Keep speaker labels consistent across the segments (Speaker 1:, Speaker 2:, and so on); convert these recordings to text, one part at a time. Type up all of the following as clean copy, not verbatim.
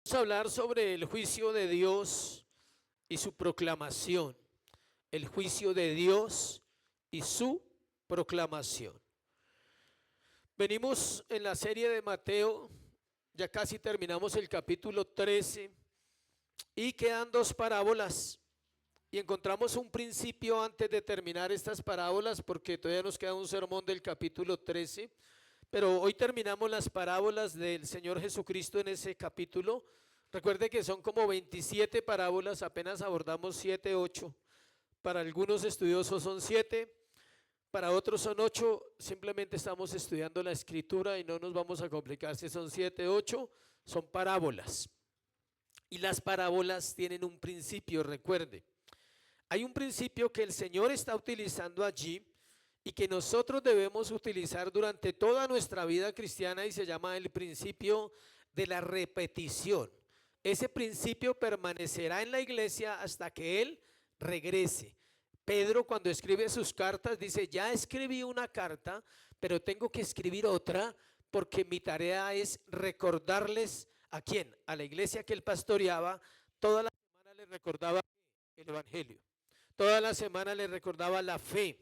Speaker 1: Vamos a hablar sobre el juicio de Dios y su proclamación. El juicio de Dios y su proclamación. Venimos en la serie de Mateo, ya casi terminamos el capítulo 13 y quedan dos parábolas y encontramos un principio antes de terminar estas parábolas porque todavía nos queda un sermón del capítulo 13. Pero hoy terminamos las parábolas del Señor Jesucristo en ese capítulo. Recuerde que son como 27 parábolas, apenas abordamos 7, 8. Para algunos estudiosos son 7, para otros son 8. Simplemente estamos estudiando la escritura y no nos vamos a complicar si son 7, 8. Son parábolas. Y las parábolas tienen un principio, recuerde. Hay un principio que el Señor está utilizando allí y que nosotros debemos utilizar durante toda nuestra vida cristiana y se llama el principio de la repetición. Ese principio permanecerá en la iglesia hasta que Él regrese. Pedro, cuando escribe sus cartas, dice: ya escribí una carta, pero tengo que escribir otra porque mi tarea es recordarles ¿a quién? A la iglesia que él pastoreaba. Toda la semana le recordaba el evangelio, toda la semana le recordaba la fe.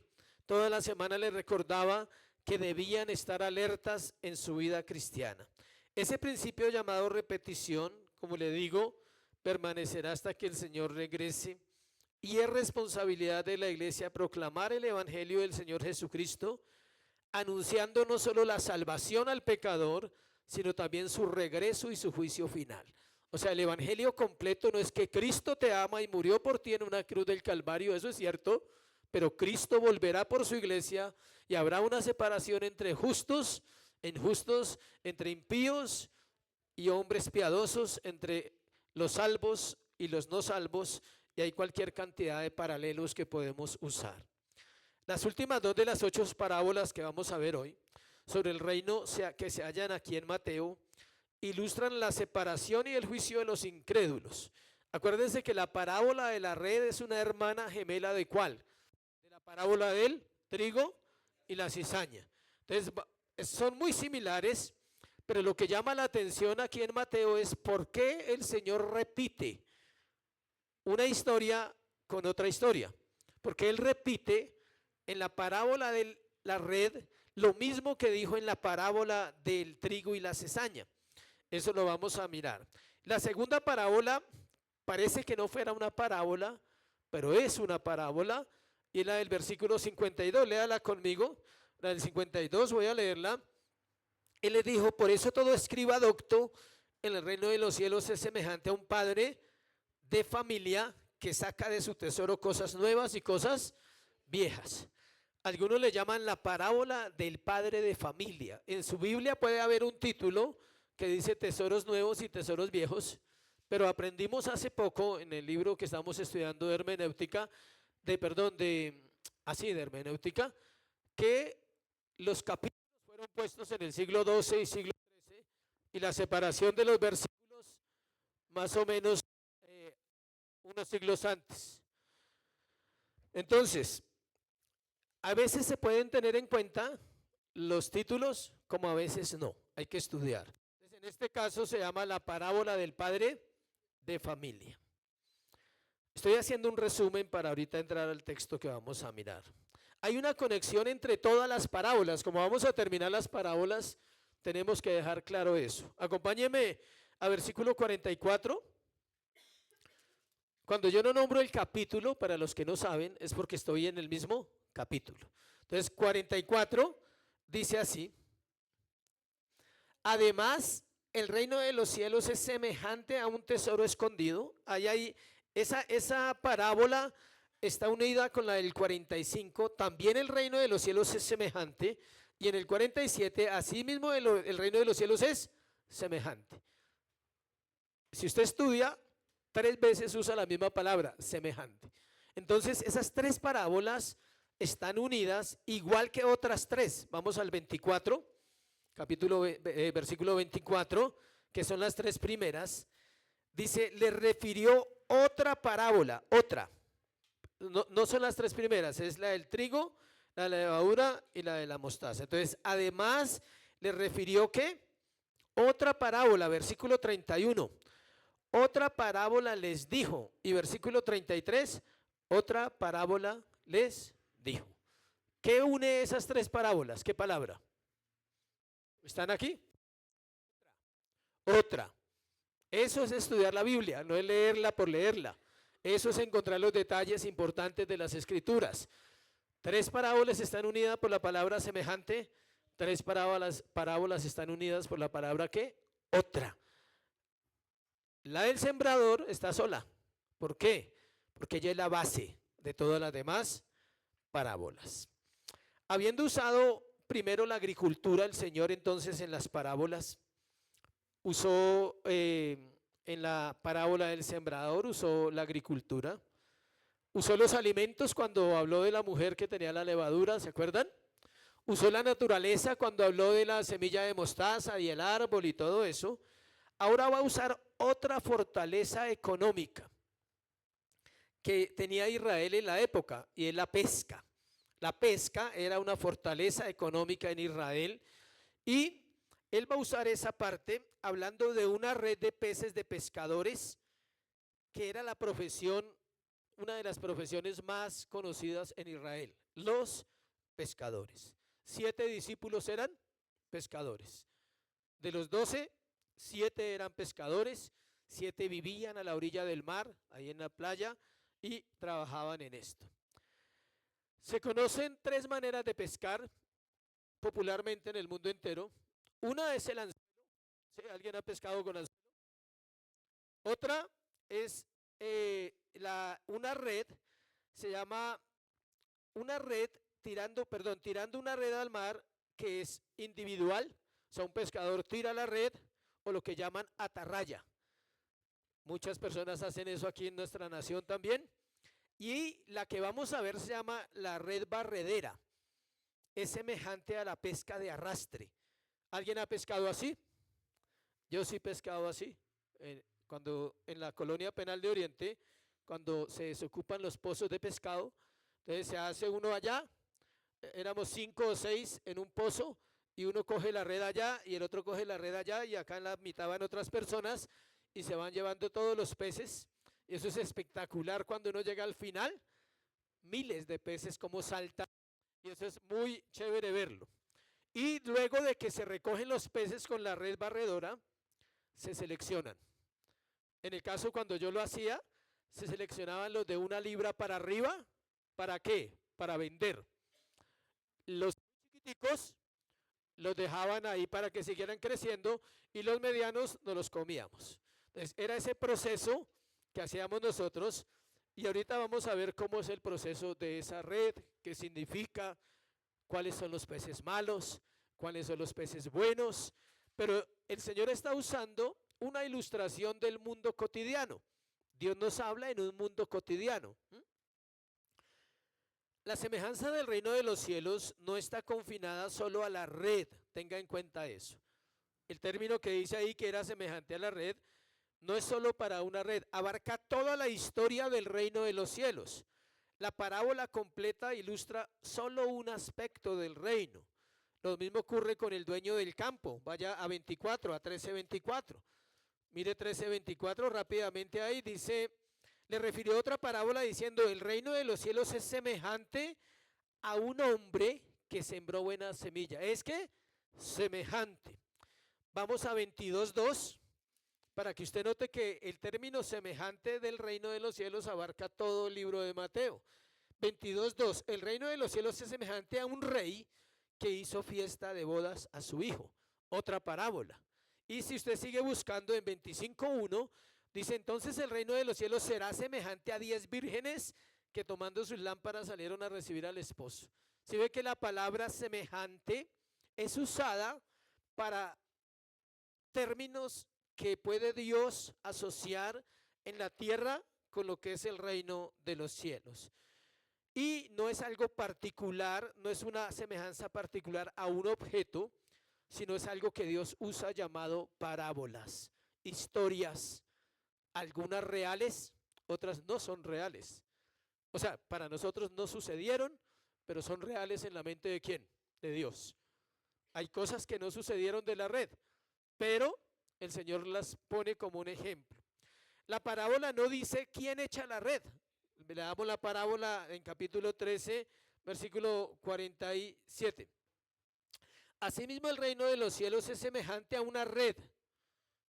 Speaker 1: Toda la semana les recordaba que debían estar alertas en su vida cristiana. Ese principio llamado repetición, como le digo, permanecerá hasta que el Señor regrese y es responsabilidad de la iglesia proclamar el evangelio del Señor Jesucristo, anunciando no solo la salvación al pecador, sino también su regreso y su juicio final. O sea, el evangelio completo no es que Cristo te ama y murió por ti en una cruz del Calvario, eso es cierto, pero Cristo volverá por su iglesia y habrá una separación entre justos e injustos, entre impíos y hombres piadosos, entre los salvos y los no salvos, y hay cualquier cantidad de paralelos que podemos usar. Las últimas dos de las 8 parábolas que vamos a ver hoy sobre el reino que se hallan aquí en Mateo ilustran la separación y el juicio de los incrédulos. Acuérdense que la parábola de la red es una hermana gemela ¿de cuál? Parábola del trigo y la cizaña. Entonces son muy similares, pero lo que llama la atención aquí en Mateo es por qué el Señor repite una historia con otra historia. Porque Él repite en la parábola de la red lo mismo que dijo en la parábola del trigo y la cizaña. Eso lo vamos a mirar. La segunda parábola parece que no fuera una parábola, pero es una parábola. Y la del versículo 52, léala conmigo, la del 52, voy a leerla. Él le dijo: por eso todo escriba docto en el reino de los cielos es semejante a un padre de familia que saca de su tesoro cosas nuevas y cosas viejas. Algunos le llaman la parábola del padre de familia. En su Biblia puede haber un título que dice tesoros nuevos y tesoros viejos, pero aprendimos hace poco en el libro que estamos estudiando de hermenéutica, de hermenéutica, que los capítulos fueron puestos en el siglo XII y siglo XIII y la separación de los versículos más o menos unos siglos antes. Entonces, a veces se pueden tener en cuenta los títulos, como a veces no, hay que estudiar. Entonces, en este caso se llama la parábola del padre de familia. Estoy haciendo un resumen para ahorita entrar al texto que vamos a mirar. Hay una conexión entre todas las parábolas. Como vamos a terminar las parábolas, tenemos que dejar claro eso. Acompáñeme a versículo 44. Cuando yo no nombro el capítulo, para los que no saben, es porque estoy en el mismo capítulo. Entonces, 44 dice así: además, el reino de los cielos es semejante a un tesoro escondido. Esa parábola está unida con la del 45, también el reino de los cielos es semejante, y en el 47, asimismo el reino de los cielos es semejante. Si usted estudia, 3 veces usa la misma palabra, semejante. Entonces, esas 3 parábolas están unidas, igual que otras 3. Vamos al 24, versículo 24, que son las 3 primeras. Dice: le refirió otra parábola, otra. No son las 3 primeras, es la del trigo, la de la levadura y la de la mostaza. Entonces, además, le refirió ¿qué? Otra parábola, versículo 31. otra parábola les dijo. Y versículo 33, otra parábola les dijo. ¿Qué une esas tres parábolas? ¿Qué palabra? ¿Están aquí? Otra. Eso es estudiar la Biblia, no es leerla por leerla. Eso es encontrar los detalles importantes de las Escrituras. Tres parábolas están unidas por la palabra semejante. Tres parábolas están unidas por la palabra ¿qué? Otra. La del sembrador está sola. ¿Por qué? Porque ella es la base de todas las demás parábolas. Habiendo usado primero la agricultura, el Señor entonces en las parábolas usó, en la parábola del sembrador, usó la agricultura, usó los alimentos cuando habló de la mujer que tenía la levadura, ¿se acuerdan? Usó la naturaleza cuando habló de la semilla de mostaza y el árbol y todo eso. Ahora va a usar otra fortaleza económica que tenía Israel en la época, y es la pesca. La pesca era una fortaleza económica en Israel, y él va a usar esa parte hablando de una red de peces de pescadores, que era la profesión, una de las profesiones más conocidas en Israel, los pescadores. 7 discípulos eran pescadores. De los 12, 7 eran pescadores, 7 vivían a la orilla del mar, ahí en la playa, y trabajaban en esto. Se conocen 3 maneras de pescar popularmente en el mundo entero. Una es el anzuelo. ¿Sí? ¿Alguien ha pescado con anzuelo? Otra es una red, se llama una red tirando una red al mar, que es individual. O sea, un pescador tira la red, o lo que llaman atarraya. Muchas personas hacen eso aquí en nuestra nación también. Y la que vamos a ver se llama la red barredera. Es semejante a la pesca de arrastre. ¿Alguien ha pescado así? Yo sí he pescado así. Cuando en la colonia penal de Oriente, cuando se desocupan los pozos de pescado, entonces se hace uno allá, éramos 5 o 6 en un pozo, y uno coge la red allá y el otro coge la red allá, y acá en la mitad van otras personas y se van llevando todos los peces. Y eso es espectacular cuando uno llega al final, miles de peces como saltan, y eso es muy chévere verlo. Y luego de que se recogen los peces con la red barredora, se seleccionan. En el caso cuando yo lo hacía, se seleccionaban los de 1 libra para arriba. ¿Para qué? Para vender. Los chiquiticos los dejaban ahí para que siguieran creciendo, y los medianos nos los comíamos. Entonces era ese proceso que hacíamos nosotros, y ahorita vamos a ver cómo es el proceso de esa red, qué significa, cuáles son los peces malos, cuáles son los peces buenos. Pero el Señor está usando una ilustración del mundo cotidiano. Dios nos habla en un mundo cotidiano. La semejanza del reino de los cielos no está confinada solo a la red, tenga en cuenta eso. El término que dice ahí, que era semejante a la red, no es solo para una red, abarca toda la historia del reino de los cielos. La parábola completa ilustra solo un aspecto del reino. Lo mismo ocurre con el dueño del campo. Vaya a 13:24. Mire 13:24 rápidamente ahí, dice, le refirió otra parábola diciendo, el reino de los cielos es semejante a un hombre que sembró buena semilla. ¿Es que? Semejante. Vamos a 22:2, para que usted note que el término semejante del reino de los cielos abarca todo el libro de Mateo. 22:2, el reino de los cielos es semejante a un rey que hizo fiesta de bodas a su hijo. Otra parábola. Y si usted sigue buscando en 25:1, dice, entonces el reino de los cielos será semejante a 10 vírgenes que tomando sus lámparas salieron a recibir al esposo. Si ve que la palabra semejante es usada para términos que puede Dios asociar en la tierra con lo que es el reino de los cielos. Y no es algo particular, no es una semejanza particular a un objeto, sino es algo que Dios usa llamado parábolas, historias, algunas reales, otras no son reales. O sea, para nosotros no sucedieron, pero son reales en la mente ¿de quién? De Dios. Hay cosas que no sucedieron de la red, pero el Señor las pone como un ejemplo. La parábola no dice quién echa la red. Le damos la parábola en capítulo 13, versículo 47. Asimismo, el reino de los cielos es semejante a una red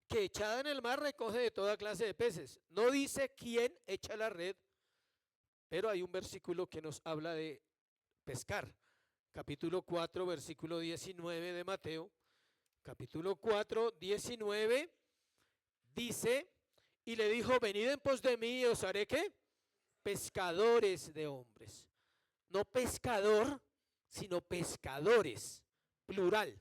Speaker 1: que echada en el mar recoge de toda clase de peces. No dice quién echa la red, pero hay un versículo que nos habla de pescar. Capítulo 4, versículo 19 de Mateo. Capítulo 4, 19 dice, y le dijo, venid en pos de mí y os haré ¿qué? Pescadores de hombres. No pescador, sino pescadores, plural.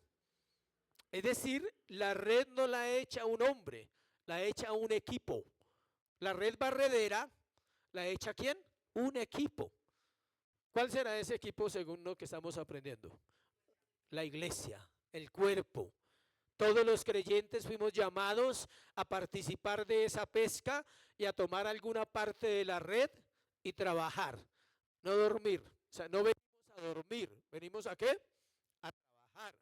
Speaker 1: Es decir, la red no la echa un hombre, la echa un equipo. La red barredera la echa ¿quién? Un equipo. ¿Cuál será ese equipo según lo que estamos aprendiendo? La iglesia, el cuerpo. Todos los creyentes fuimos llamados a participar de esa pesca y a tomar alguna parte de la red y trabajar, no dormir. O sea, no venimos a dormir, venimos ¿a qué? A trabajar.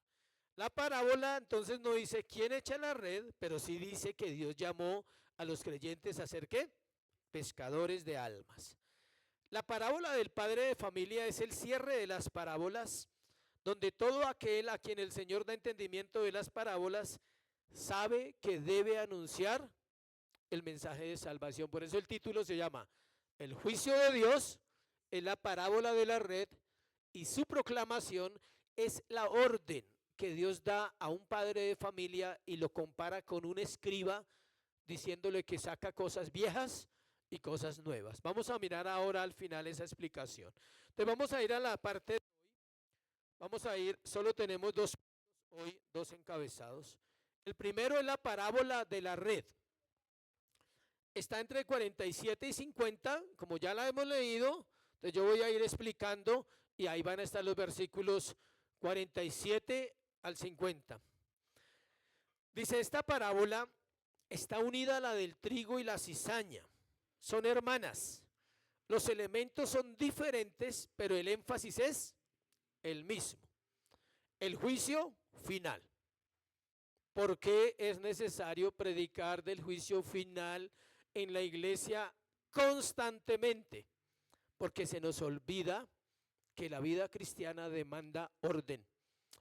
Speaker 1: La parábola entonces no dice quién echa la red, pero sí dice que Dios llamó a los creyentes a ser ¿qué? Pescadores de almas. La parábola del padre de familia es el cierre de las parábolas, donde todo aquel a quien el Señor da entendimiento de las parábolas sabe que debe anunciar el mensaje de salvación. Por eso el título se llama El juicio de Dios es la parábola de la red y su proclamación es la orden que Dios da a un padre de familia y lo compara con un escriba diciéndole que saca cosas viejas y cosas nuevas. Vamos a mirar ahora al final esa explicación. Entonces vamos a ir a la parte de hoy. Vamos a ir, solo tenemos hoy, dos encabezados. El primero es la parábola de la red. Está entre 47 y 50, como ya la hemos leído. Entonces yo voy a ir explicando y ahí van a estar los versículos 47 al 50. Dice, esta parábola está unida a la del trigo y la cizaña. Son hermanas. Los elementos son diferentes, pero el énfasis es el mismo. El juicio final. ¿Por qué es necesario predicar del juicio final en la iglesia constantemente? Porque se nos olvida que la vida cristiana demanda orden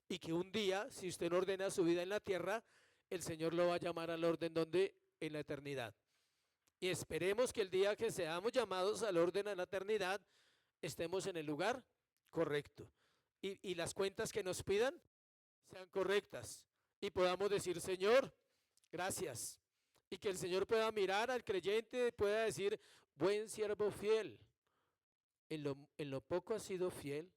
Speaker 1: y que un día, si usted no ordena su vida en la tierra, el Señor lo va a llamar al orden donde en la eternidad. Y esperemos que el día que seamos llamados al orden en la eternidad, estemos en el lugar correcto. Y las cuentas que nos pidan sean correctas. Y podamos decir, Señor, gracias. Y que el Señor pueda mirar al creyente y pueda decir, buen siervo fiel. En lo poco has sido fiel,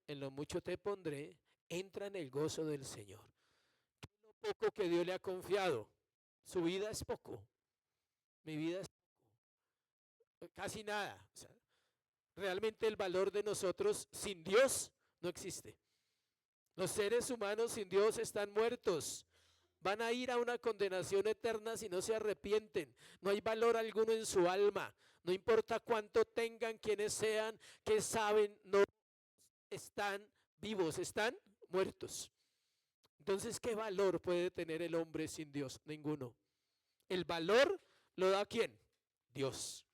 Speaker 1: en lo mucho te pondré, entra en el gozo del Señor. Lo poco que Dios le ha confiado, su vida es poco, mi vida es poco, casi nada. O sea, realmente el valor de nosotros sin Dios no existe. Los seres humanos sin Dios están muertos. Van a ir a una condenación eterna si no se arrepienten. No hay valor alguno en su alma. No importa cuánto tengan, quienes sean, que saben, no están vivos, están muertos. Entonces, ¿qué valor puede tener el hombre sin Dios? Ninguno. El valor lo da ¿quién? Dios.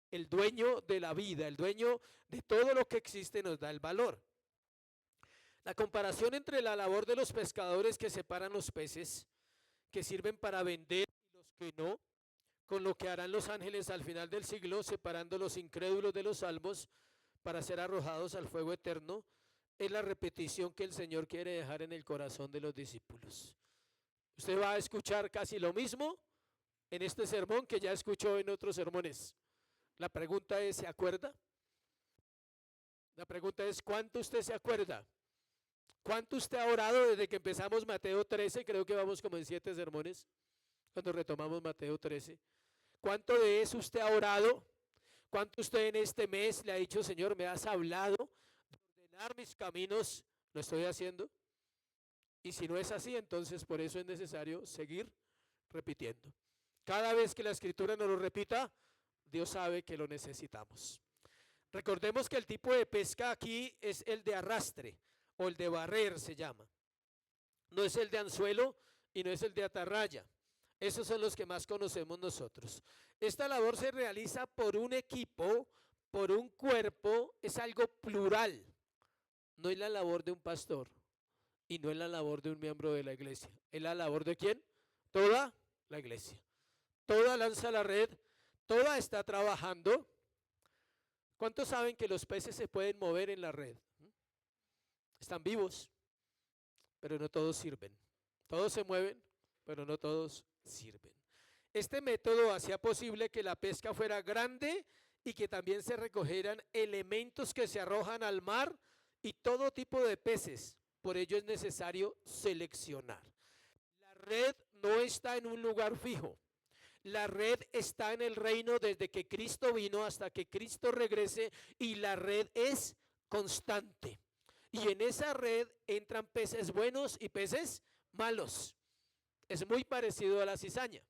Speaker 1: El dueño de la vida, el dueño de todo lo que existe nos da el valor. La comparación entre la labor de los pescadores que separan los peces, que sirven para vender, y los que no, con lo que harán los ángeles al final del siglo, separando los incrédulos de los salvos para ser arrojados al fuego eterno, es la repetición que el Señor quiere dejar en el corazón de los discípulos. Usted va a escuchar casi lo mismo en este sermón que ya escuchó en otros sermones. La pregunta es, ¿se acuerda? La pregunta es, ¿cuánto usted se acuerda? ¿Cuánto usted ha orado desde que empezamos Mateo 13? Creo que vamos como en 7 sermones, cuando retomamos Mateo 13. ¿Cuánto de eso usted ha orado? ¿Cuánto usted en este mes le ha dicho, Señor, me has hablado de ordenar mis caminos? ¿Lo estoy haciendo? Y si no es así, entonces por eso es necesario seguir repitiendo. Cada vez que la Escritura nos lo repita, Dios sabe que lo necesitamos. Recordemos que el tipo de pesca aquí es el de arrastre, o el de barrer se llama. No es el de anzuelo y no es el de atarraya. Esos son los que más conocemos nosotros. Esta labor se realiza por un equipo, por un cuerpo, es algo plural. No es la labor de un pastor y no es la labor de un miembro de la iglesia. ¿Es la labor de quién? Toda la iglesia. Toda lanza la red, toda está trabajando. ¿Cuántos saben que los peces se pueden mover en la red? Están vivos, pero no todos sirven. Todos se mueven, pero no todos sirven. Este método hacía posible que la pesca fuera grande y que también se recogieran elementos que se arrojan al mar y todo tipo de peces. Por ello es necesario seleccionar. La red no está en un lugar fijo. La red está en el reino desde que Cristo vino hasta que Cristo regrese, y la red es constante. Y en esa red entran peces buenos y peces malos. Es muy parecido a la cizaña.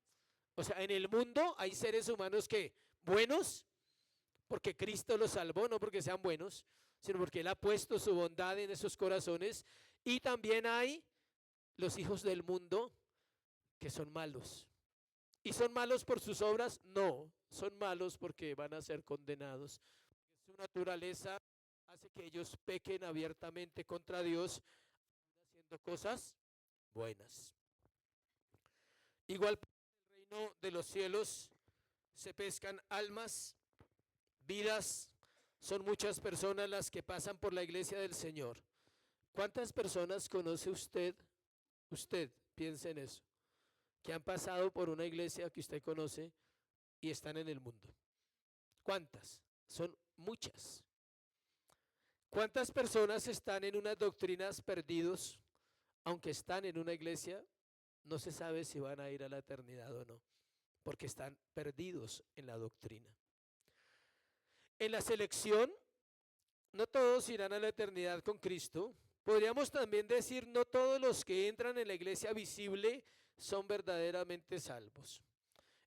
Speaker 1: O sea, en el mundo hay seres humanos que buenos, porque Cristo los salvó, no porque sean buenos, sino porque Él ha puesto su bondad en esos corazones. Y también hay los hijos del mundo que son malos. ¿Y son malos por sus obras? No, son malos porque van a ser condenados. Su naturaleza hace que ellos pequen abiertamente contra Dios, haciendo cosas buenas. Igual en el reino de los cielos se pescan almas, vidas. Son muchas personas las que pasan por la iglesia del Señor. ¿Cuántas personas conoce usted? Usted, piense en eso, que han pasado por una iglesia que usted conoce y están en el mundo. ¿Cuántas? Son muchas. ¿Cuántas personas están en unas doctrinas perdidos, aunque están en una iglesia? No se sabe si van a ir a la eternidad o no, porque están perdidos en la doctrina. En la selección, no todos irán a la eternidad con Cristo. Podríamos también decir, no todos los que entran en la iglesia visible son verdaderamente salvos.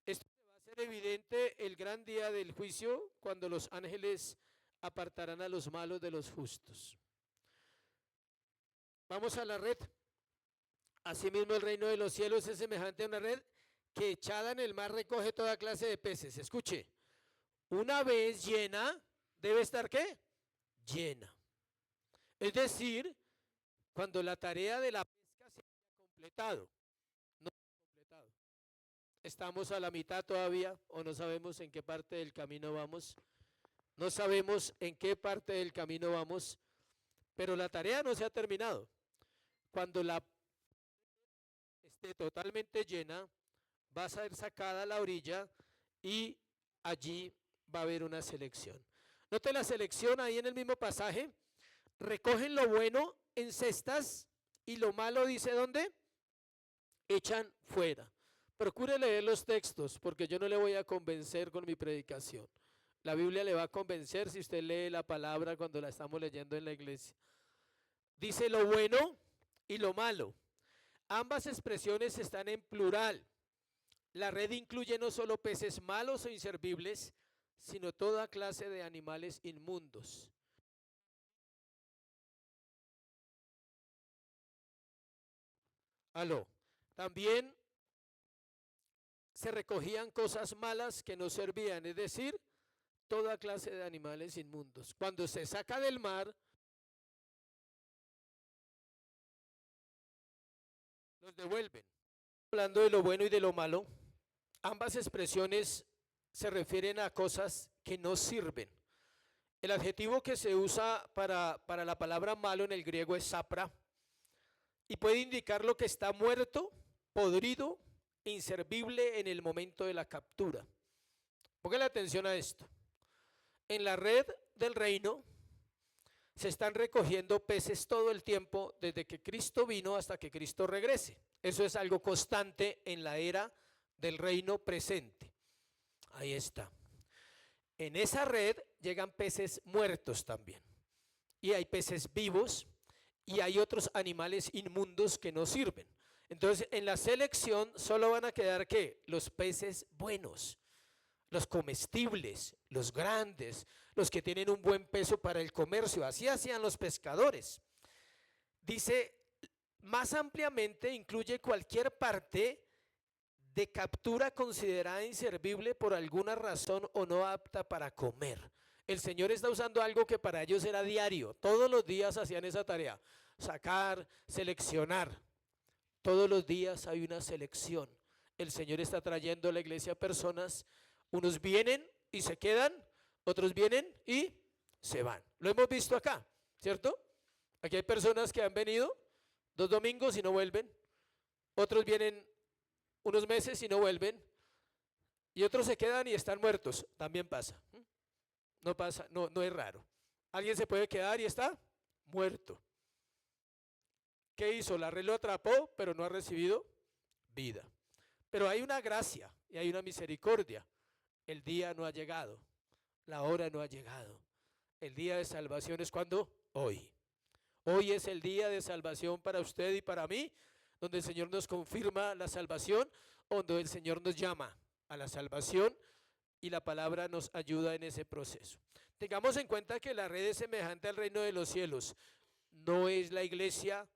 Speaker 1: Esto va a ser evidente el gran día del juicio, cuando los ángeles apartarán a los malos de los justos. Vamos a la red. Asimismo, el reino de los cielos es semejante a una red que echada en el mar recoge toda clase de peces. Escuche, una vez llena, debe estar ¿qué? Llena. Es decir, cuando la tarea de la pesca se haya completado. No se ha completado. Estamos a la mitad todavía, o no sabemos en qué parte del camino vamos. No sabemos en qué parte del camino vamos, pero la tarea no se ha terminado. Cuando la esté totalmente llena, va a ser sacada a la orilla y allí va a haber una selección. Note la selección ahí en el mismo pasaje. Recogen lo bueno en cestas y lo malo, dice, ¿dónde? Echan fuera. Procure leer los textos, porque yo no le voy a convencer con mi predicación. La Biblia le va a convencer si usted lee la palabra cuando la estamos leyendo en la iglesia. Dice lo bueno y lo malo. Ambas expresiones están en plural. La red incluye no solo peces malos o inservibles, sino toda clase de animales inmundos. Aló. También se recogían cosas malas que no servían, es decir, toda clase de animales inmundos. Cuando se saca del mar, los devuelven. Hablando de lo bueno y de lo malo, ambas expresiones se refieren a cosas que no sirven. El adjetivo que se usa para la palabra malo en el griego es sapra, y puede indicar lo que está muerto, podrido, inservible en el momento de la captura. Póngale atención a esto. En la red del reino se están recogiendo peces todo el tiempo, desde que Cristo vino hasta que Cristo regrese. Eso es algo constante en la era del reino presente. Ahí está. En esa red llegan peces muertos también. Y hay peces vivos y hay otros animales inmundos que no sirven. Entonces, en la selección solo van a quedar ¿qué? Los peces buenos, los comestibles, los grandes, los que tienen un buen peso para el comercio. Así hacían los pescadores. Dice, más ampliamente incluye cualquier parte de captura considerada inservible por alguna razón o no apta para comer. El Señor está usando algo que para ellos era diario. Todos los días hacían esa tarea. Sacar, seleccionar. Todos los días hay una selección. El Señor está trayendo a la iglesia personas. Unos vienen y se quedan. Otros vienen y se van. Lo hemos visto acá, ¿cierto? Aquí hay personas que han venido 2 domingos y no vuelven. Otros vienen unos meses y no vuelven. Y otros se quedan y están muertos. También pasa. No pasa, no es raro. Alguien se puede quedar y está muerto. ¿Qué hizo? La red lo atrapó, pero no ha recibido vida. Pero hay una gracia y hay una misericordia. El día no ha llegado. La hora no ha llegado. El día de salvación es cuando hoy. Hoy es el día de salvación para usted y para mí, donde el Señor nos confirma la salvación, donde el Señor nos llama a la salvación y la palabra nos ayuda en ese proceso. Tengamos en cuenta que la red es semejante al reino de los cielos. No es la iglesia,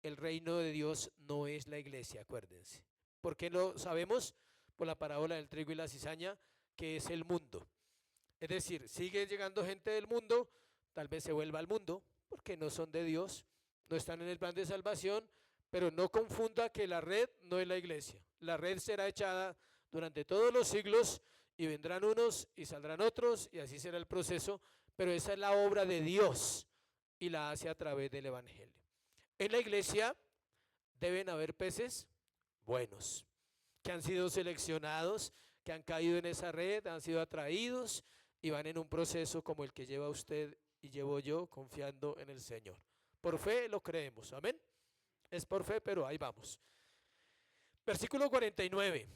Speaker 1: el reino de Dios no es la iglesia, acuérdense. ¿Por qué lo sabemos? Por la parábola del trigo y la cizaña, que es el mundo. Es decir, sigue llegando gente del mundo, tal vez se vuelva al mundo, porque no son de Dios, no están en el plan de salvación, pero no confunda que la red no es la iglesia. La red será echada durante todos los siglos y vendrán unos y saldrán otros y así será el proceso, pero esa es la obra de Dios y la hace a través del evangelio. En la iglesia deben haber peces buenos, que han sido seleccionados, que han caído en esa red, han sido atraídos y van en un proceso como el que lleva usted y llevo yo, confiando en el Señor. Por fe lo creemos, amén. Es por fe, pero ahí vamos. Versículo 49.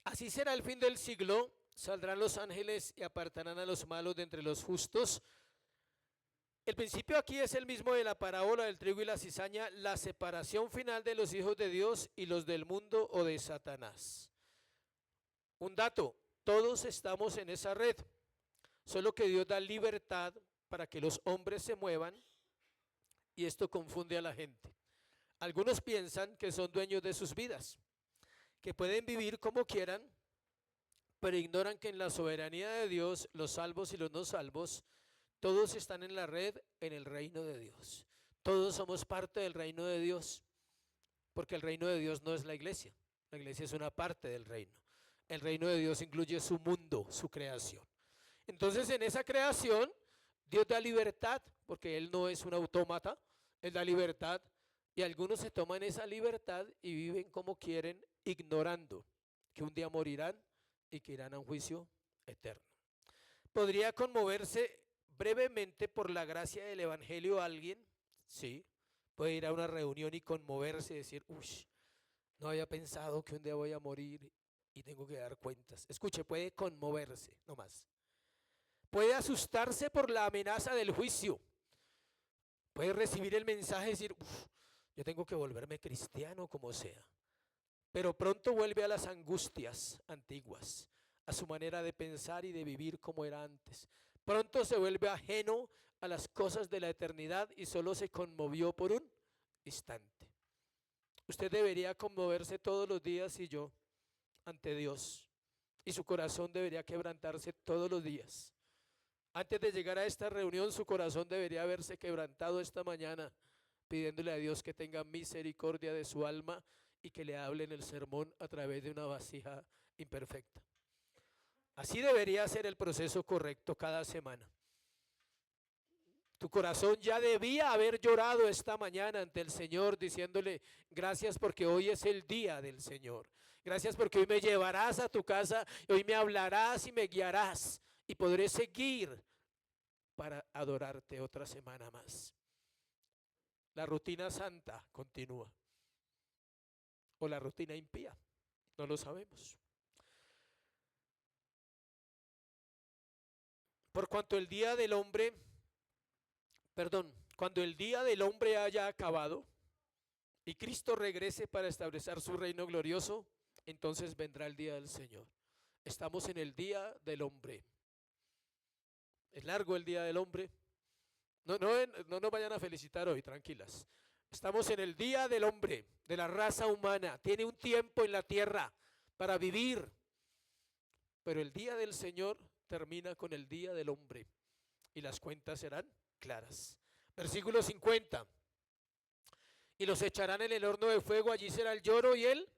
Speaker 1: Así será el fin del siglo, saldrán los ángeles y apartarán a los malos de entre los justos. El principio aquí es el mismo de la parábola del trigo y la cizaña, la separación final de los hijos de Dios y los del mundo o de Satanás. Un dato, todos estamos en esa red, solo que Dios da libertad para que los hombres se muevan y esto confunde a la gente. Algunos piensan que son dueños de sus vidas, que pueden vivir como quieran, pero ignoran que en la soberanía de Dios, los salvos y los no salvos, todos están en la red en el reino de Dios. Todos somos parte del reino de Dios, porque el reino de Dios no es la iglesia es una parte del reino. El reino de Dios incluye su mundo, su creación. Entonces en esa creación Dios da libertad, porque Él no es un autómata, Él da libertad y algunos se toman esa libertad y viven como quieren, ignorando que un día morirán y que irán a un juicio eterno. ¿Podría conmoverse brevemente por la gracia del evangelio alguien? Sí, puede ir a una reunión y conmoverse y decir, uy, no había pensado que un día voy a morir y tengo que dar cuentas. Escuche, puede conmoverse, no más. Puede asustarse por la amenaza del juicio. Puede recibir el mensaje y decir, yo tengo que volverme cristiano como sea. Pero pronto vuelve a las angustias antiguas, a su manera de pensar y de vivir como era antes. Pronto se vuelve ajeno a las cosas de la eternidad y solo se conmovió por un instante. Usted debería conmoverse todos los días y yo ante Dios. Y su corazón debería quebrantarse todos los días. Antes de llegar a esta reunión, su corazón debería haberse quebrantado esta mañana, pidiéndole a Dios que tenga misericordia de su alma y que le hable en el sermón a través de una vasija imperfecta. Así debería ser el proceso correcto cada semana. Tu corazón ya debía haber llorado esta mañana ante el Señor diciéndole, gracias porque hoy es el día del Señor. Gracias porque hoy me llevarás a tu casa, hoy me hablarás y me guiarás y podré seguir para adorarte otra semana más. La rutina santa continúa. O la rutina impía, no lo sabemos. Por cuanto el día del hombre, cuando el día del hombre haya acabado y Cristo regrese para establecer su reino glorioso, entonces vendrá el día del Señor. Estamos en el día del hombre. Es largo el día del hombre. No nos vayan a felicitar hoy, tranquilas. Estamos en el día del hombre, de la raza humana. Tiene un tiempo en la tierra para vivir. Pero el día del Señor termina con el día del hombre. Y las cuentas serán claras. Versículo 50. Y los echarán en el horno de fuego, allí será el lloro y el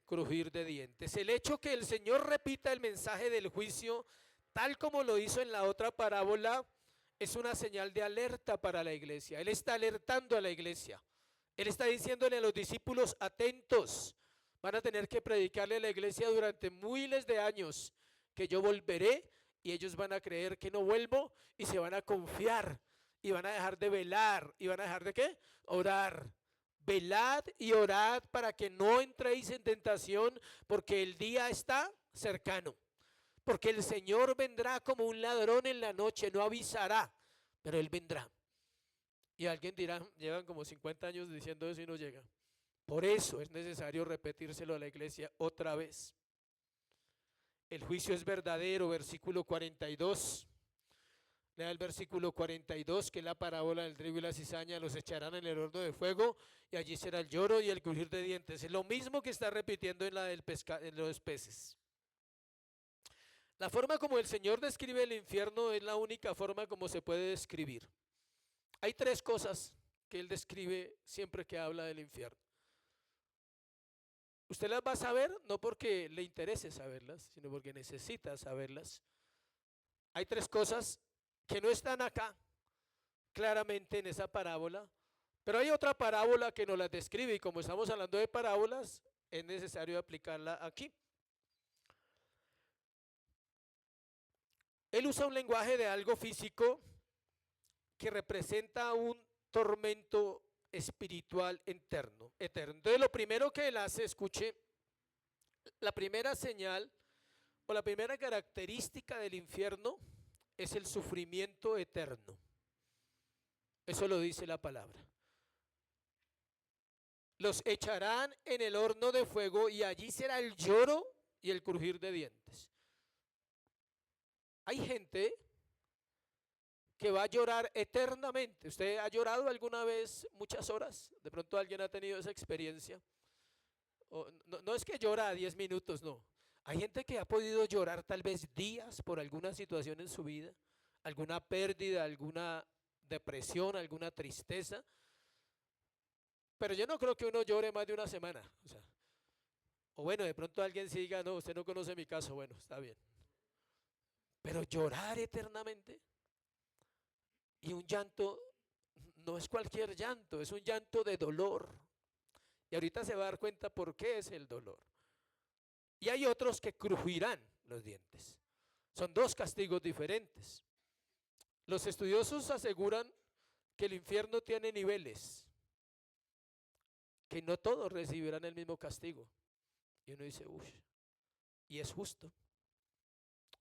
Speaker 1: crujir de dientes. El hecho que el Señor repita el mensaje del juicio, tal como lo hizo en la otra parábola, es una señal de alerta para la iglesia. Él está alertando a la iglesia. Él está diciéndole a los discípulos, atentos, van a tener que predicarle a la iglesia durante miles de años que yo volveré, y ellos van a creer que no vuelvo y se van a confiar y van a dejar de velar y van a dejar de ¿qué? Orar. Velad y orad para que no entréis en tentación, porque el día está cercano. Porque el Señor vendrá como un ladrón en la noche, no avisará, pero Él vendrá. Y alguien dirá, llevan como 50 años diciendo eso y no llega. Por eso es necesario repetírselo a la iglesia otra vez. El juicio es verdadero, versículo 42. Lea el versículo 42, que es la parábola del trigo y la cizaña. Los echarán en el horno de fuego y allí será el lloro y el crujir de dientes. Es lo mismo que está repitiendo en la del en los peces. La forma como el Señor describe el infierno es la única forma como se puede describir. Hay tres cosas que Él describe siempre que habla del infierno. Usted las va a saber no porque le interese saberlas, sino porque necesita saberlas. Hay tres cosas que no están acá claramente en esa parábola, pero hay otra parábola que nos las describe, y como estamos hablando de parábolas, es necesario aplicarla aquí. Él usa un lenguaje de algo físico que representa un tormento espiritual eterno. Entonces lo primero que él hace, escuche, la primera señal o la primera característica del infierno es el sufrimiento eterno. Eso lo dice la palabra. Los echarán en el horno de fuego y allí será el lloro y el crujir de dientes. Hay gente que va a llorar eternamente. ¿Usted ha llorado alguna vez muchas horas? De pronto alguien ha tenido esa experiencia. No es que llora a 10 minutos, no. Hay gente que ha podido llorar tal vez días por alguna situación en su vida, alguna pérdida, alguna depresión, alguna tristeza. Pero yo no creo que uno llore más de una semana. O bueno, de pronto alguien sí diga, no, usted no conoce mi caso, bueno, está bien. Pero llorar eternamente, y un llanto no es cualquier llanto, es un llanto de dolor. Y ahorita se va a dar cuenta por qué es el dolor. Y hay otros que crujirán los dientes. Son dos castigos diferentes. Los estudiosos aseguran que el infierno tiene niveles, que no todos recibirán el mismo castigo. Y uno dice, uff, y es justo.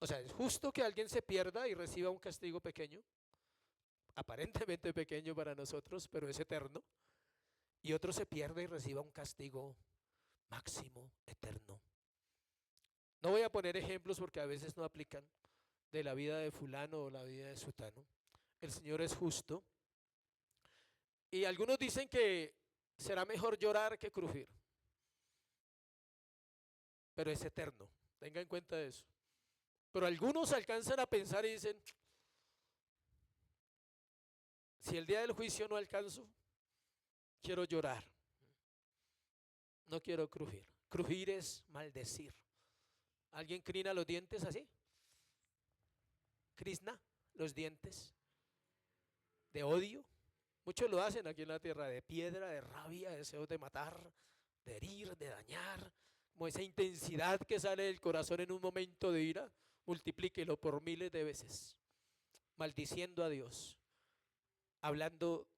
Speaker 1: O sea, es justo que alguien se pierda y reciba un castigo pequeño, aparentemente pequeño para nosotros, pero es eterno. Y otro se pierde y reciba un castigo máximo, eterno. No voy a poner ejemplos porque a veces no aplican de la vida de fulano o la vida de sutano. El Señor es justo. Y algunos dicen que será mejor llorar que crujir. Pero es eterno. Tenga en cuenta eso. Pero algunos alcanzan a pensar y dicen, si el día del juicio no alcanzo, quiero llorar. No quiero crujir. Crujir es maldecir. ¿Alguien crina los dientes así? Crisna los dientes de odio. Muchos lo hacen aquí en la tierra, de piedra, de rabia, de deseos de matar, de herir, de dañar. Como esa intensidad que sale del corazón en un momento de ira, multiplíquelo por miles de veces. Maldiciendo a Dios, hablando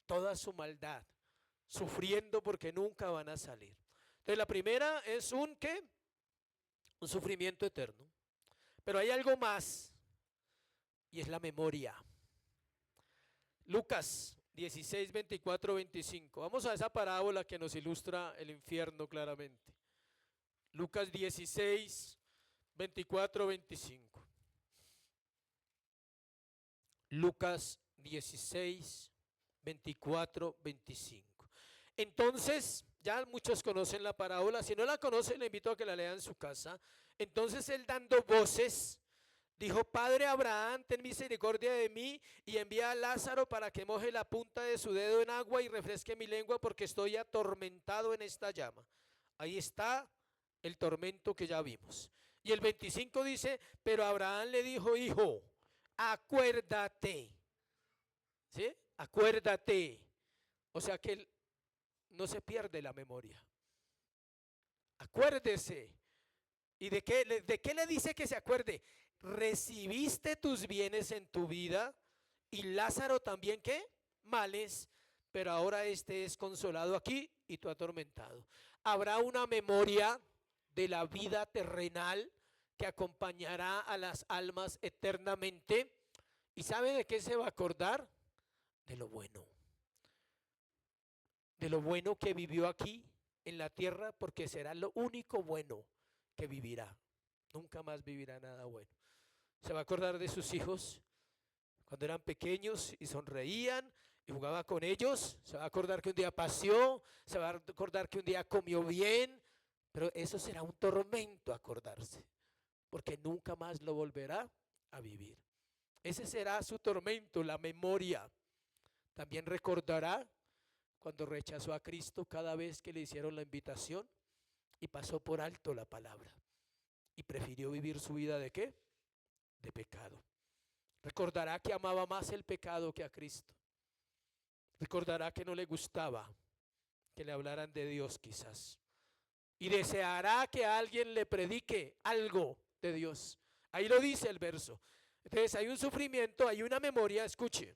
Speaker 1: toda su maldad, sufriendo porque nunca van a salir. Entonces la primera es un ¿qué? Un sufrimiento eterno. Pero hay algo más, y es la memoria. Lucas 16, 24, 25. Vamos a esa parábola que nos ilustra el infierno claramente. Lucas 16, 24, 25. Lucas 16, 24, 25. Entonces, ya muchos conocen la parábola. Si no la conocen, le invito a que la lean en su casa. Entonces él, dando voces, dijo: Padre Abraham, ten misericordia de mí y envía a Lázaro para que moje la punta de su dedo en agua y refresque mi lengua, porque estoy atormentado en esta llama. Ahí está el tormento que ya vimos. Y el 25 dice: pero Abraham le dijo: hijo, acuérdate. ¿Sí? Acuérdate. O sea que él no se pierde la memoria. Acuérdese. ¿Y de qué le dice que se acuerde? Recibiste tus bienes en tu vida, y Lázaro también, ¿qué? Males, pero ahora este es consolado aquí y tú atormentado. Habrá una memoria de la vida terrenal que acompañará a las almas eternamente. ¿Y sabe de qué se va a acordar? De lo bueno. De lo bueno que vivió aquí en la tierra, porque será lo único bueno que vivirá. Nunca más vivirá nada bueno. Se va a acordar de sus hijos cuando eran pequeños y sonreían y jugaba con ellos. Se va a acordar que un día paseó, se va a acordar que un día comió bien, pero eso será un tormento acordarse, porque nunca más lo volverá a vivir. Ese será su tormento, la memoria. También recordará cuando rechazó a Cristo cada vez que le hicieron la invitación y pasó por alto la palabra y prefirió vivir su vida ¿de qué? De pecado. Recordará que amaba más el pecado que a Cristo. Recordará que no le gustaba que le hablaran de Dios quizás. Y deseará que alguien le predique algo de Dios. Ahí lo dice el verso. Entonces hay un sufrimiento, hay una memoria, escuche.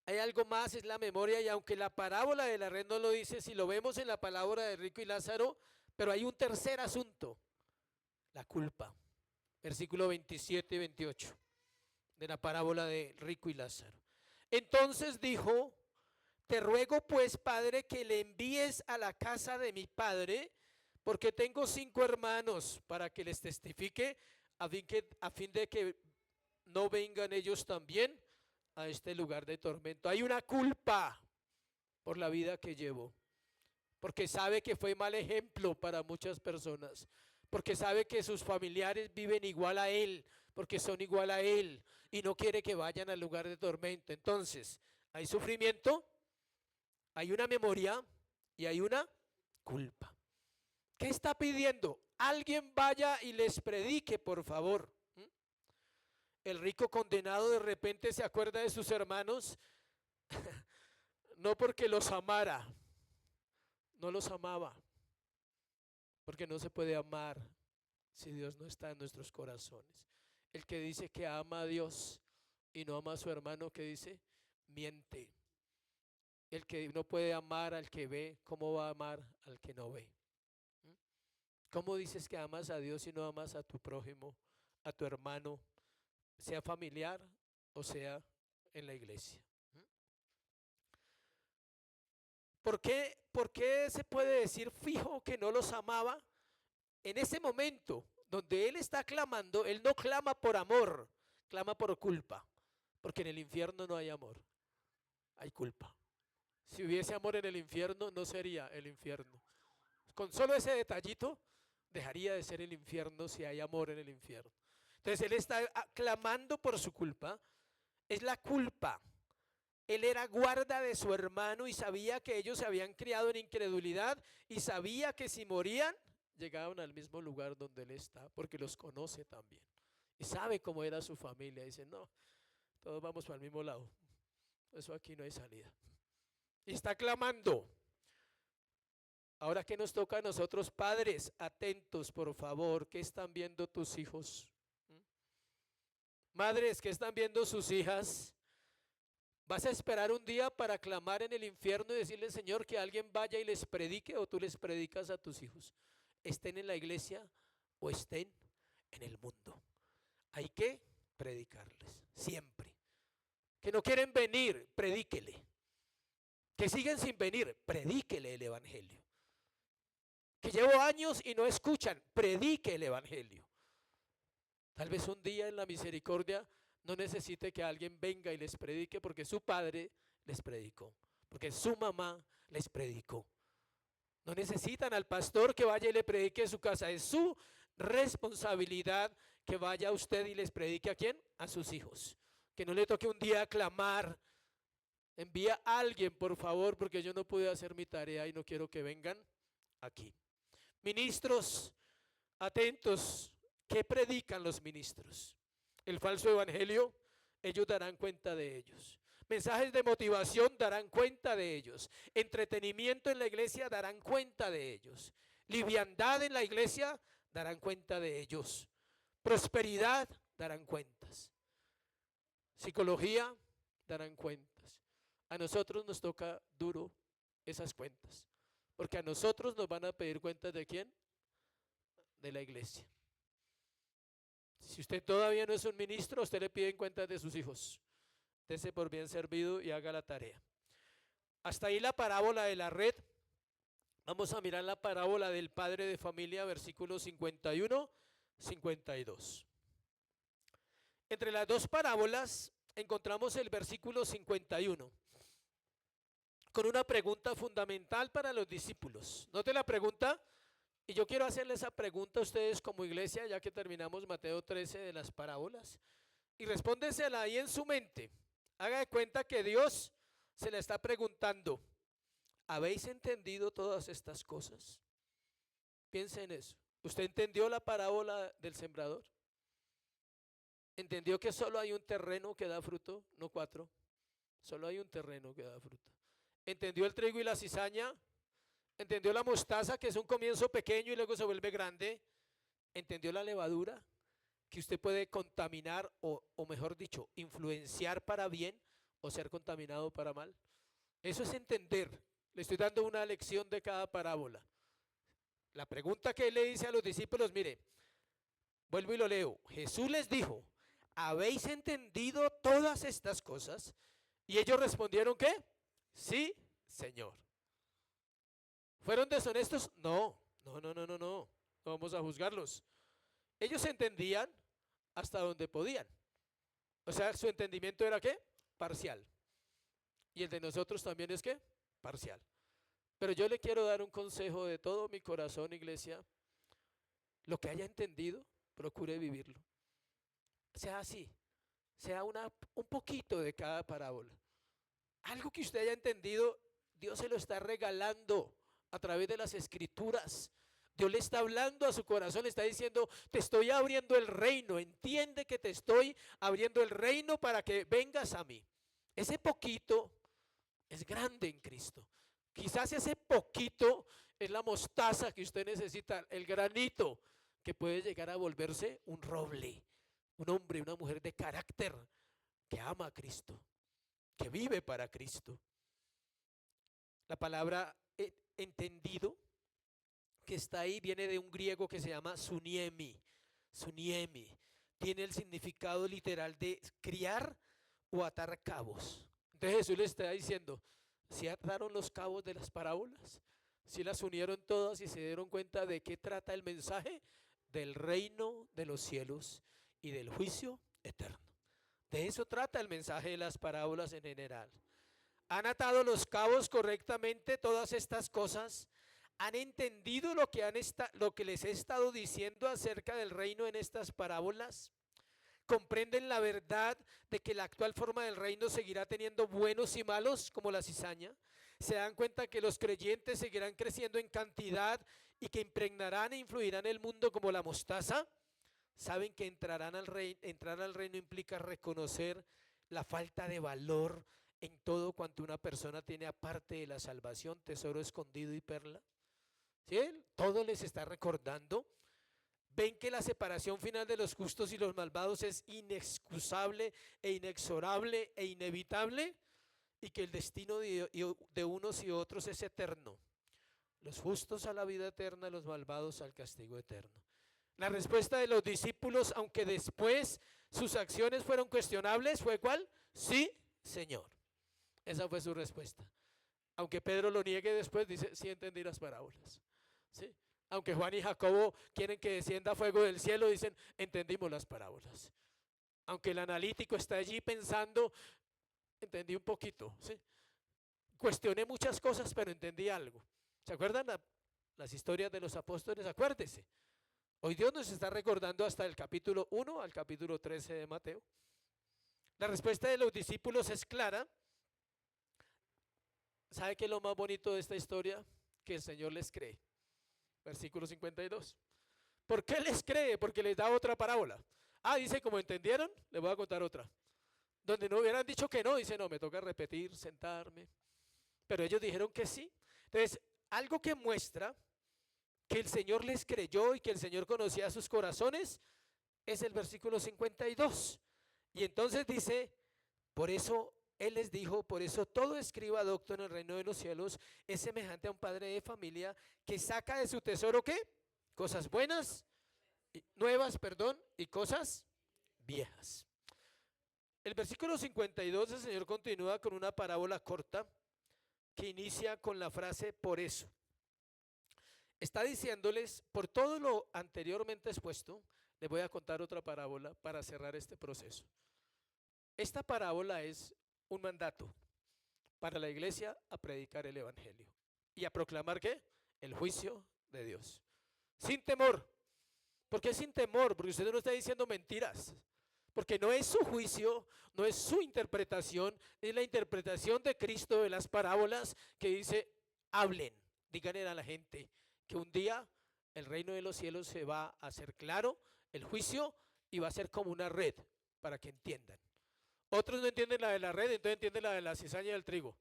Speaker 1: Hay algo más, es la memoria, y aunque la parábola de la red no lo dice, si lo vemos en la palabra de rico y Lázaro, pero hay un tercer asunto, la culpa. Versículo 27 y 28 de la parábola de rico y Lázaro. Entonces dijo: te ruego pues, Padre, que le envíes a la casa de mi padre, porque tengo 5 hermanos, para que les testifique, a fin de que no vengan ellos también a este lugar de tormento. Hay una culpa por la vida que llevo, porque sabe que fue mal ejemplo para muchas personas, porque sabe que sus familiares viven igual a él, porque son igual a él, y no quiere que vayan al lugar de tormento. Entonces, hay sufrimiento, hay una memoria y hay una culpa. ¿Qué está pidiendo? Alguien vaya y les predique, por favor. El rico condenado de repente se acuerda de sus hermanos, no porque los amara, no los amaba, porque no se puede amar si Dios no está en nuestros corazones. El que dice que ama a Dios y no ama a su hermano, que dice, miente. El que no puede amar al que ve, ¿cómo va a amar al que no ve? ¿Cómo dices que amas a Dios y no amas a tu prójimo, a tu hermano, sea familiar o sea en la iglesia? ¿Por qué se puede decir fijo que no los amaba? En ese momento donde él está clamando, él no clama por amor, clama por culpa, porque en el infierno no hay amor, hay culpa. Si hubiese amor en el infierno, no sería el infierno. Con solo ese detallito, dejaría de ser el infierno si hay amor en el infierno. Entonces él está clamando por su culpa, es la culpa. Él era guarda de su hermano y sabía que ellos se habían criado en incredulidad y sabía que si morían, llegaban al mismo lugar donde él está, porque los conoce también. Y sabe cómo era su familia. Dice, no, todos vamos para el mismo lado. Eso aquí no hay salida. Y está clamando. Ahora, ¿qué nos toca a nosotros, padres? Atentos, por favor. ¿Qué están viendo tus hijos? Madres, ¿qué están viendo sus hijas? ¿Vas a esperar un día para clamar en el infierno y decirle, Señor, que alguien vaya y les predique, o tú les predicas a tus hijos? Estén en la iglesia o estén en el mundo. Hay que predicarles, siempre. Que no quieren venir, predíquele. Que siguen sin venir, predíquele el evangelio. Que llevo años y no escuchan, predique el evangelio. Tal vez un día en la misericordia no necesite que alguien venga y les predique, porque su padre les predicó, porque su mamá les predicó. No necesitan al pastor que vaya y le predique en su casa, es su responsabilidad que vaya usted y les predique. ¿A quién? A sus hijos. Que no le toque un día clamar, envía a alguien por favor porque yo no pude hacer mi tarea y no quiero que vengan aquí. Ministros, atentos, ¿qué predican los ministros? El falso evangelio, ellos darán cuenta de ellos. Mensajes de motivación, darán cuenta de ellos. Entretenimiento en la iglesia, darán cuenta de ellos. Liviandad en la iglesia, darán cuenta de ellos. Prosperidad, darán cuentas. Psicología, darán cuentas. A nosotros nos toca duro esas cuentas, porque a nosotros nos van a pedir cuentas ¿de quién? De la iglesia. Si usted todavía no es un ministro, usted le piden cuentas de sus hijos. Dese por bien servido y haga la tarea. Hasta ahí la parábola de la red. Vamos a mirar la parábola del padre de familia, versículos 51, 52. Entre las dos parábolas encontramos el versículo 51 con una pregunta fundamental para los discípulos. Note la pregunta, y yo quiero hacerle esa pregunta a ustedes como iglesia, ya que terminamos Mateo 13 de las parábolas, y respóndesela ahí en su mente. Haga de cuenta que Dios se le está preguntando, ¿habéis entendido todas estas cosas? Piense en eso. ¿Usted entendió la parábola del sembrador? ¿Entendió que solo hay un terreno que da fruto? No 4. Solo hay un terreno que da fruto. ¿Entendió el trigo y la cizaña? ¿Entendió la mostaza, que es un comienzo pequeño y luego se vuelve grande? ¿Entendió la levadura? Que usted puede contaminar o mejor dicho, influenciar para bien o ser contaminado para mal. Eso es entender. Le estoy dando una lección de cada parábola. La pregunta que él le dice a los discípulos, mire, vuelvo y lo leo. Jesús les dijo, ¿habéis entendido todas estas cosas? Y ellos respondieron, ¿qué? Sí, Señor. ¿Fueron deshonestos? No. No vamos a juzgarlos. Ellos entendían hasta donde podían. O sea, su entendimiento era ¿qué? Parcial. Y el de nosotros también es ¿qué? Parcial. Pero yo le quiero dar un consejo de todo mi corazón, iglesia. Lo que haya entendido, procure vivirlo. Sea así. Sea un poquito de cada parábola. Algo que usted haya entendido, Dios se lo está regalando a través de las escrituras. Dios le está hablando a su corazón, le está diciendo, te estoy abriendo el reino, entiende que te estoy abriendo el reino para que vengas a mí. Ese poquito es grande en Cristo. Quizás ese poquito es la mostaza que usted necesita, el granito que puede llegar a volverse un roble, un hombre, una mujer de carácter que ama a Cristo, que vive para Cristo. La palabra entendido que está ahí viene de un griego que se llama suniemi. Suniemi tiene el significado literal de criar o atar cabos. Entonces Jesús le está diciendo, ¿si ataron los cabos de las parábolas? ¿Si las unieron todas y se dieron cuenta de qué trata el mensaje? Del reino de los cielos y del juicio eterno. De eso trata el mensaje de las parábolas en general. ¿Han atado los cabos correctamente todas estas cosas? ¿Han entendido lo que les he estado diciendo acerca del reino en estas parábolas? ¿Comprenden la verdad de que la actual forma del reino seguirá teniendo buenos y malos como la cizaña? ¿Se dan cuenta que los creyentes seguirán creciendo en cantidad y que impregnarán e influirán en el mundo como la mostaza? ¿Saben que entrar al reino implica reconocer la falta de valor en todo cuanto una persona tiene aparte de la salvación, tesoro escondido y perla? ¿Sí? Todo les está recordando. Ven que la separación final de los justos y los malvados es inexcusable e inexorable e inevitable, y que el destino de unos y otros es eterno. Los justos a la vida eterna, los malvados al castigo eterno. La respuesta de los discípulos, aunque después sus acciones fueron cuestionables, ¿fue cuál? Sí, Señor. Esa fue su respuesta. Aunque Pedro lo niegue después, dice, sí entendí las parábolas. ¿Sí? Aunque Juan y Jacobo quieren que descienda fuego del cielo, dicen, entendimos las parábolas. Aunque el analítico está allí pensando, entendí un poquito, ¿sí? cuestioné muchas cosas, pero entendí algo. ¿Se acuerdan las historias de los apóstoles? Acuérdese. Hoy Dios nos está recordando hasta el capítulo 1 al capítulo 13 de Mateo. La respuesta de los discípulos es clara. ¿Sabe qué es lo más bonito de esta historia? Que el Señor les cree. Versículo 52. ¿Por qué les cree? Porque les da otra parábola. Dice, como entendieron, les voy a contar otra. Donde no hubieran dicho que no, dice, no, me toca repetir, sentarme. Pero ellos dijeron que sí. Entonces, algo que muestra que el Señor les creyó y que el Señor conocía sus corazones es el versículo 52. Y entonces dice, por eso Él les dijo, por eso todo escriba docto en el reino de los cielos es semejante a un padre de familia que saca de su tesoro, ¿qué? Cosas buenas, nuevas, y cosas viejas. El versículo 52, el Señor continúa con una parábola corta que inicia con la frase por eso. Está diciéndoles, por todo lo anteriormente expuesto, les voy a contar otra parábola para cerrar este proceso. Esta parábola es un mandato para la iglesia a predicar el evangelio y a proclamar ¿qué? El juicio de Dios. Sin temor. ¿Por qué sin temor? Porque usted no está diciendo mentiras. Porque no es su juicio, no es su interpretación, es la interpretación de Cristo de las parábolas que dice, hablen, díganle a la gente que un día el reino de los cielos se va a hacer claro, el juicio, y va a ser como una red, para que entiendan. Otros no entienden la de la red, entonces entienden la de la cizaña y el trigo.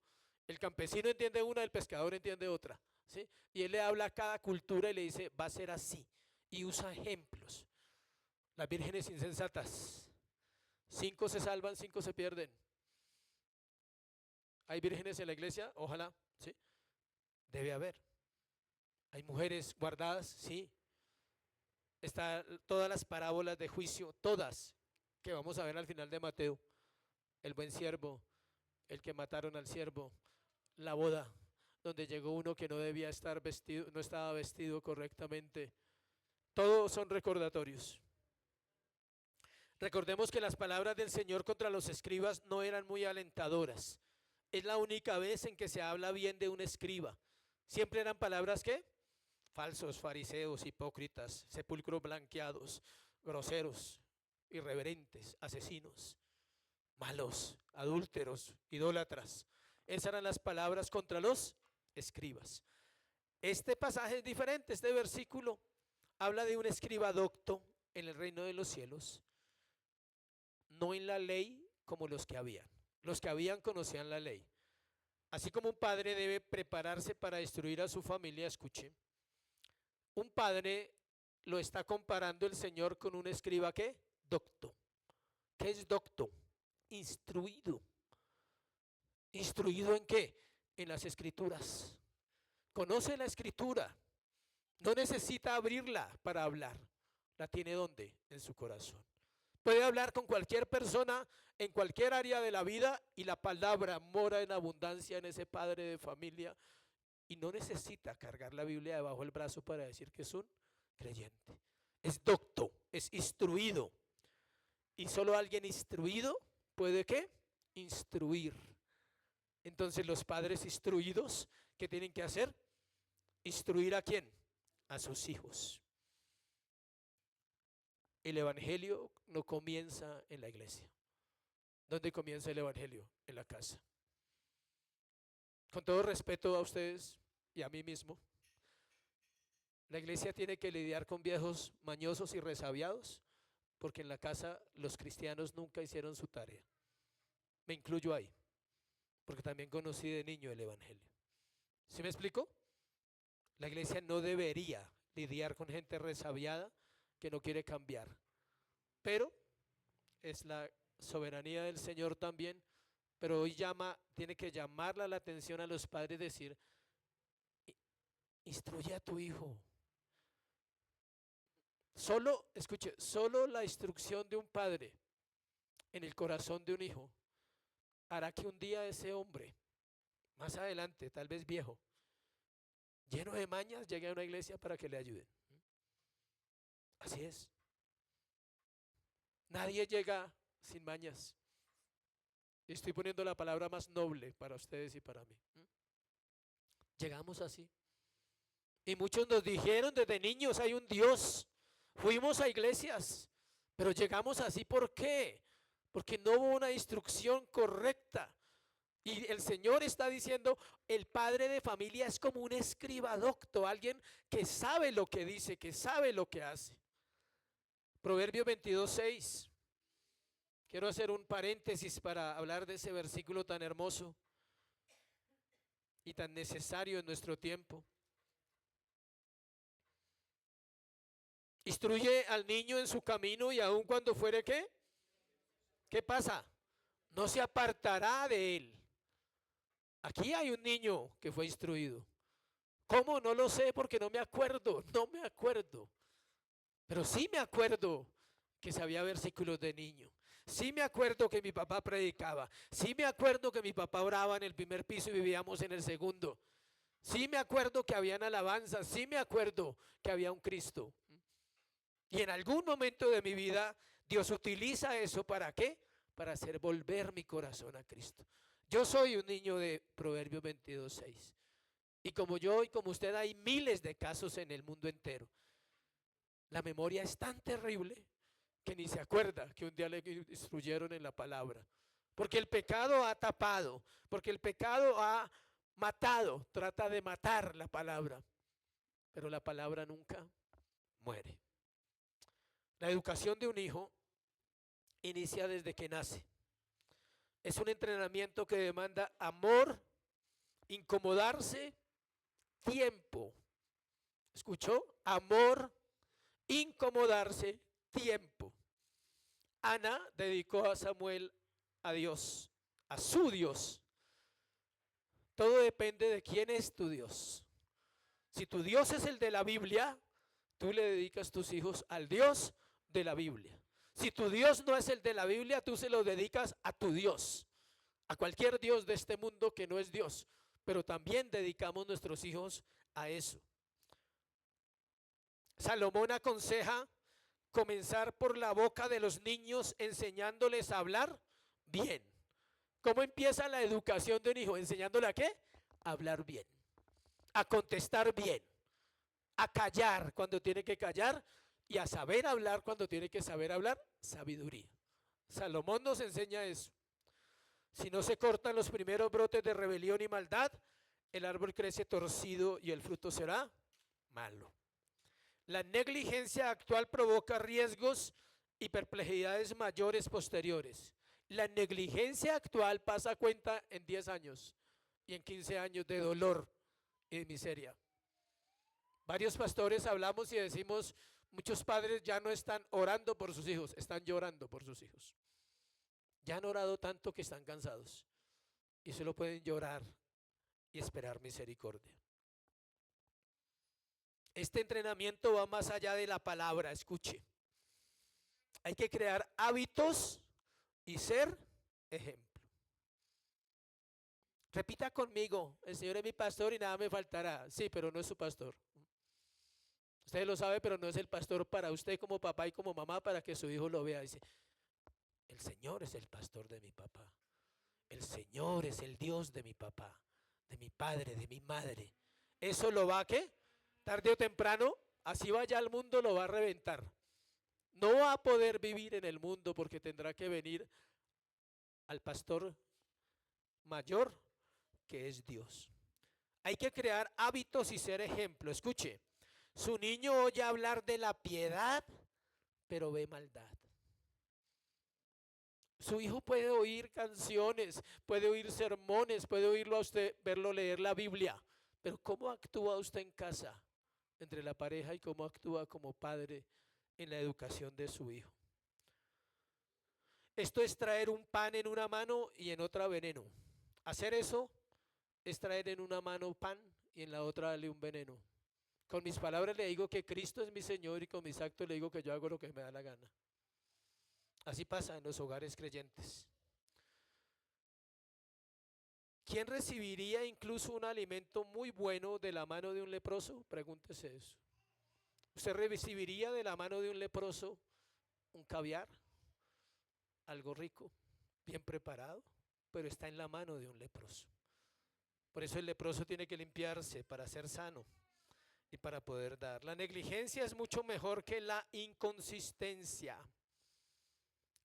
Speaker 1: El campesino entiende una, el pescador entiende otra, ¿sí? Y él le habla a cada cultura y le dice, va a ser así, y usa ejemplos. Las vírgenes insensatas, 5 se salvan, 5 se pierden. ¿Hay vírgenes en la iglesia? Ojalá, ¿sí? Debe haber. ¿Hay mujeres guardadas? Sí. Están todas las parábolas de juicio, todas, que vamos a ver al final de Mateo. El buen siervo, el que mataron al siervo, la boda, donde llegó uno que no debía estar vestido, no estaba vestido correctamente. Todos son recordatorios. Recordemos que las palabras del Señor contra los escribas no eran muy alentadoras. Es la única vez en que se habla bien de un escriba. Siempre eran palabras ¿qué? Falsos, fariseos, hipócritas, sepulcros blanqueados, groseros, irreverentes, asesinos, malos, adúlteros, idólatras. Esas eran las palabras contra los escribas. Este pasaje es diferente. Este versículo habla de un escriba docto en el reino de los cielos, no en la ley como los que habían. Los que habían conocían la ley. Así como un padre debe prepararse para instruir a su familia, escuche, un padre lo está comparando el Señor con un escriba ¿qué? Docto. ¿Qué es docto? Instruido. ¿Instruido en qué? En las escrituras. Conoce la escritura. No necesita abrirla para hablar. ¿La tiene dónde? En su corazón. Puede hablar con cualquier persona en cualquier área de la vida y la palabra mora en abundancia en ese padre de familia y no necesita cargar la Biblia debajo del brazo para decir que es un creyente. Es docto, es instruido. Y solo alguien instruido puede ¿qué? Instruir. Entonces los padres instruidos, ¿qué tienen que hacer? ¿Instruir a quién? A sus hijos. El evangelio no comienza en la iglesia. ¿Dónde comienza el evangelio? En la casa. Con todo respeto a ustedes y a mí mismo, la iglesia tiene que lidiar con viejos mañosos y resabiados, porque en la casa los cristianos nunca hicieron su tarea. Me incluyo ahí, porque también conocí de niño el evangelio. ¿Sí me explico? La iglesia no debería lidiar con gente resabiada que no quiere cambiar, pero es la soberanía del Señor también. Pero hoy tiene que llamarle la atención a los padres, decir, instruye a tu hijo. Escuche, solo la instrucción de un padre en el corazón de un hijo hará que un día ese hombre, más adelante, tal vez viejo, lleno de mañas, llegue a una iglesia para que le ayuden. Así es. Nadie llega sin mañas. Estoy poniendo la palabra más noble para ustedes y para mí. Llegamos así. Y muchos nos dijeron desde niños, hay un Dios. Fuimos a iglesias, pero llegamos así. ¿Por qué? Porque no hubo una instrucción correcta. Y el Señor está diciendo, el padre de familia es como un escriba docto, alguien que sabe lo que dice, que sabe lo que hace. Proverbios 22:6. Quiero hacer un paréntesis para hablar de ese versículo tan hermoso y tan necesario en nuestro tiempo. Instruye al niño en su camino y aun cuando fuere ¿qué? ¿Qué pasa? No se apartará de él. Aquí hay un niño que fue instruido. ¿Cómo? No lo sé porque no me acuerdo, Pero sí me acuerdo que sabía versículos de niño. Sí me acuerdo que mi papá predicaba. Sí me acuerdo que mi papá oraba en el primer piso y vivíamos en el segundo. Sí me acuerdo que habían alabanzas. Sí me acuerdo que había un Cristo. Y en algún momento de mi vida Dios utiliza eso ¿para qué? Para hacer volver mi corazón a Cristo. Yo soy un niño de Proverbios 22:6. Y como yo y como usted hay miles de casos en el mundo entero. La memoria es tan terrible que ni se acuerda que un día le instruyeron en la palabra. Porque el pecado ha tapado, porque el pecado ha matado, trata de matar la palabra. Pero la palabra nunca muere. La educación de un hijo inicia desde que nace. Es un entrenamiento que demanda amor, incomodarse, tiempo. ¿Escuchó? Amor, incomodarse, tiempo. Ana dedicó a Samuel a Dios, a su Dios. Todo depende de quién es tu Dios. Si tu Dios es el de la Biblia, tú le dedicas tus hijos al Dios de la Biblia. Si tu Dios no es el de la Biblia, tú se lo dedicas a tu Dios, a cualquier Dios de este mundo que no es Dios, pero también dedicamos nuestros hijos a eso. Salomón aconseja comenzar por la boca de los niños enseñándoles a hablar bien. ¿Cómo empieza la educación de un hijo? ¿Enseñándole a qué? A hablar bien, a contestar bien, a callar cuando tiene que callar y a saber hablar cuando tiene que saber hablar, sabiduría. Salomón nos enseña eso. Si no se cortan los primeros brotes de rebelión y maldad, el árbol crece torcido y el fruto será malo. La negligencia actual provoca riesgos y perplejidades mayores posteriores. La negligencia actual pasa cuenta en 10 años y en 15 años de dolor y de miseria. Varios pastores hablamos y decimos, muchos padres ya no están orando por sus hijos, están llorando por sus hijos. Ya han orado tanto que están cansados y solo pueden llorar y esperar misericordia. Este entrenamiento va más allá de la palabra, escuche. Hay que crear hábitos y ser ejemplo. Repita conmigo, el Señor es mi pastor y nada me faltará. Sí, pero no es su pastor. Usted lo sabe, pero no es el pastor para usted como papá y como mamá para que su hijo lo vea. Dice, el Señor es el pastor de mi papá. El Señor es el Dios de mi papá, de mi padre, de mi madre. ¿Eso lo va a qué? Tarde o temprano, así vaya al mundo, lo va a reventar. No va a poder vivir en el mundo porque tendrá que venir al pastor mayor que es Dios. Hay que crear hábitos y ser ejemplo. Escuche, su niño oye hablar de la piedad, pero ve maldad. Su hijo puede oír canciones, puede oír sermones, puede oírlo a usted, verlo leer la Biblia, pero ¿cómo actúa usted en casa, entre la pareja y cómo actúa como padre en la educación de su hijo? Esto es traer un pan en una mano y en otra veneno. Hacer eso es traer en una mano pan y en la otra darle un veneno. Con mis palabras le digo que Cristo es mi Señor y con mis actos le digo que yo hago lo que me da la gana. Así pasa en los hogares creyentes. ¿Quién recibiría incluso un alimento muy bueno de la mano de un leproso? Pregúntese eso. ¿Usted recibiría de la mano de un leproso un caviar? Algo rico, bien preparado. pero está en la mano de un leproso. Por eso el leproso tiene que limpiarse para ser sano y para poder dar. La negligencia es mucho mejor que la inconsistencia.